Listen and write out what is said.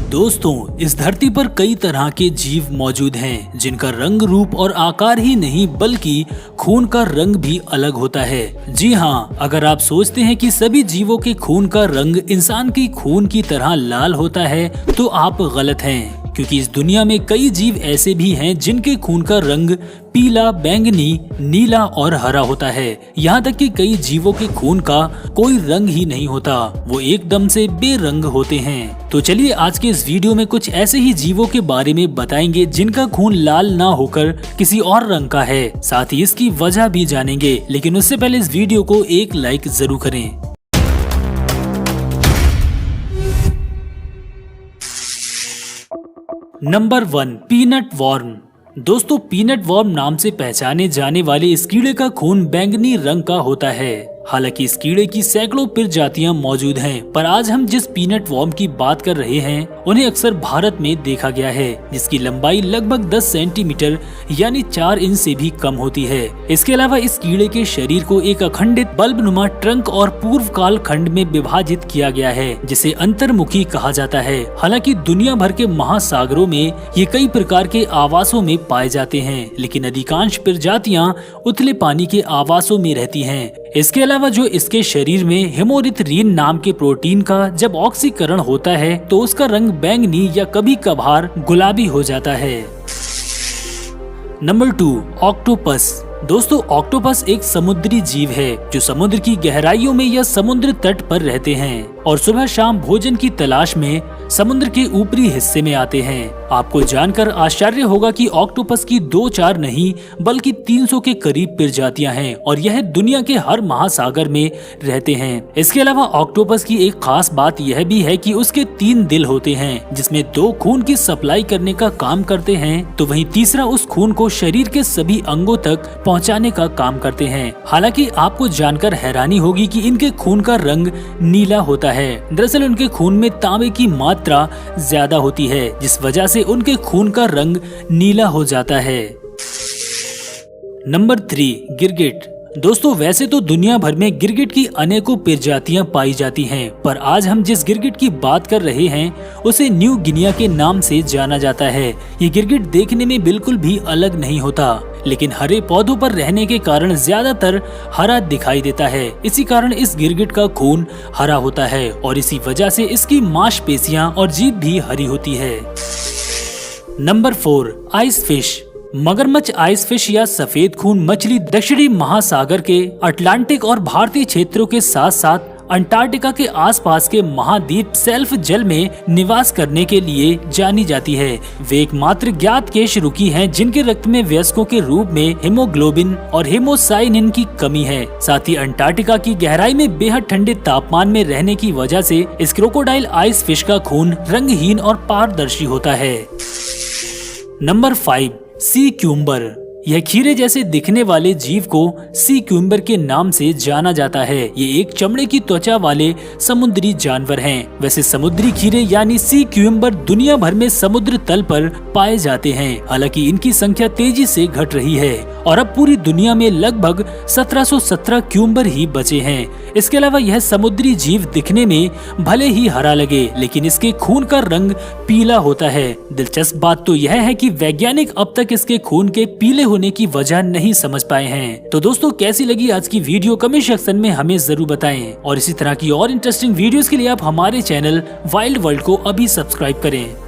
दोस्तों, इस धरती पर कई तरह के जीव मौजूद हैं जिनका रंग, रूप और आकार ही नहीं बल्कि खून का रंग भी अलग होता है। जी हाँ, अगर आप सोचते हैं कि सभी जीवों के खून का रंग इंसान की खून की तरह लाल होता है तो आप गलत हैं, क्योंकि इस दुनिया में कई जीव ऐसे भी हैं जिनके खून का रंग पीला, बैंगनी, नीला और हरा होता है। यहाँ तक कि कई जीवों के खून का कोई रंग ही नहीं होता, वो एकदम से बेरंग होते हैं। तो चलिए आज के इस वीडियो में कुछ ऐसे ही जीवों के बारे में बताएंगे जिनका खून लाल ना होकर किसी और रंग का है। साथ ही इसकी वजह भी जानेंगे, लेकिन उससे पहले इस वीडियो को एक लाइक जरूर करें। Number 1, peanut worm. दोस्तों, पीनट वर्म नाम से पहचाने जाने वाले इस कीड़े का खून बैंगनी रंग का होता है। हालांकि इस कीड़े की सैकड़ों प्रजातियां मौजूद हैं, पर आज हम जिस पीनट वर्म की बात कर रहे हैं उन्हें अक्सर भारत में देखा गया है, जिसकी लंबाई लगभग 10 सेंटीमीटर यानी 4 इंच से भी कम होती है। इसके अलावा इस कीड़े के शरीर को एक अखंडित बल्बनुमा ट्रंक और पूर्व काल खंड में विभाजित किया गया है, जिसे अंतर्मुखी कहा जाता है। हालांकि दुनिया भर के महासागरों में ये कई प्रकार के आवासों में पाए जाते हैं, लेकिन अधिकांश प्रजातियां उथले पानी के आवासों में रहती हैं। इसके अलावा जो इसके शरीर में हेमोरिथ्रीन नाम के प्रोटीन का जब ऑक्सीकरण होता है तो उसका रंग बैंगनी या कभी कभार गुलाबी हो जाता है। Number 2, octopus. दोस्तों, ऑक्टोपस एक समुद्री जीव है जो समुद्र की गहराइयों में या समुद्र तट पर रहते हैं और सुबह शाम भोजन की तलाश में समुद्र के ऊपरी हिस्से में आते हैं। आपको जानकर आश्चर्य होगा कि ऑक्टोपस की 2-4 नहीं बल्कि 300 के करीब प्रजातियां हैं और यह दुनिया के हर महासागर में रहते हैं। इसके अलावा ऑक्टोपस की एक खास बात यह भी है कि उसके 3 दिल होते हैं, जिसमें 2 खून की सप्लाई करने का काम करते हैं तो वहीं तीसरा उस खून को शरीर के सभी अंगों तक पहुंचाने का काम करते हैं। हालांकि आपको जानकर हैरानी होगी कि इनके खून का रंग नीला होता है। दरअसल उनके खून में तांबे की मात्रा ज्यादा होती है, जिस वजह से उनके खून का रंग नीला हो जाता है। नंबर 3, गिरगिट। दोस्तों, वैसे तो दुनिया भर में गिरगिट की अनेकों प्रजातियां पाई जाती हैं, पर आज हम जिस गिरगिट की बात कर रहे हैं उसे न्यू गिनिया के नाम से जाना जाता है। ये गिरगिट देखने में बिल्कुल भी अलग नहीं होता, लेकिन हरे पौधों पर रहने के कारण ज्यादातर हरा दिखाई देता है। इसी कारण इस गिरगिट का खून हरा होता है और इसी वजह से इसकी मांसपेशियां और जीभ भी हरी होती है। Number 4, ice fish. मगरमच्छ आइस फिश या सफेद खून मछली दक्षिणी महासागर के अटलांटिक और भारतीय क्षेत्रों के साथ साथ अंटार्कटिका के आसपास के महाद्वीप शेल्फ जल में निवास करने के लिए जानी जाती है। वे एकमात्र ज्ञात केशरुकी हैं जिनके रक्त में वयस्कों के रूप में हीमोग्लोबिन और हेमोसाइनिन की कमी है। साथ ही अंटार्कटिका की गहराई में बेहद ठंडे तापमान में रहने की वजह से इस क्रोकोडाइल आइस फिश का खून रंगहीन और पारदर्शी होता है। नंबर 5, सी क्यूम्बर। यह खीरे जैसे दिखने वाले जीव को सी क्यूम्बर के नाम से जाना जाता है। ये एक चमड़े की त्वचा वाले समुद्री जानवर हैं। वैसे समुद्री खीरे यानी सी क्यूम्बर दुनिया भर में समुद्र तल पर पाए जाते हैं। हालांकि इनकी संख्या तेजी से घट रही है और अब पूरी दुनिया में लगभग 1717 क्यूम्बर ही बचे हैं। इसके अलावा यह समुद्री जीव दिखने में भले ही हरा लगे, लेकिन इसके खून का रंग पीला होता है। दिलचस्प बात तो यह है कि वैज्ञानिक अब तक इसके खून के पीले होने की वजह नहीं समझ पाए हैं। तो दोस्तों, कैसी लगी आज की वीडियो कमेंट सेक्शन में हमें जरूर बताएं और इसी तरह की और इंटरेस्टिंग वीडियोस के लिए आप हमारे चैनल वाइल्ड वर्ल्ड को अभी सब्सक्राइब करें।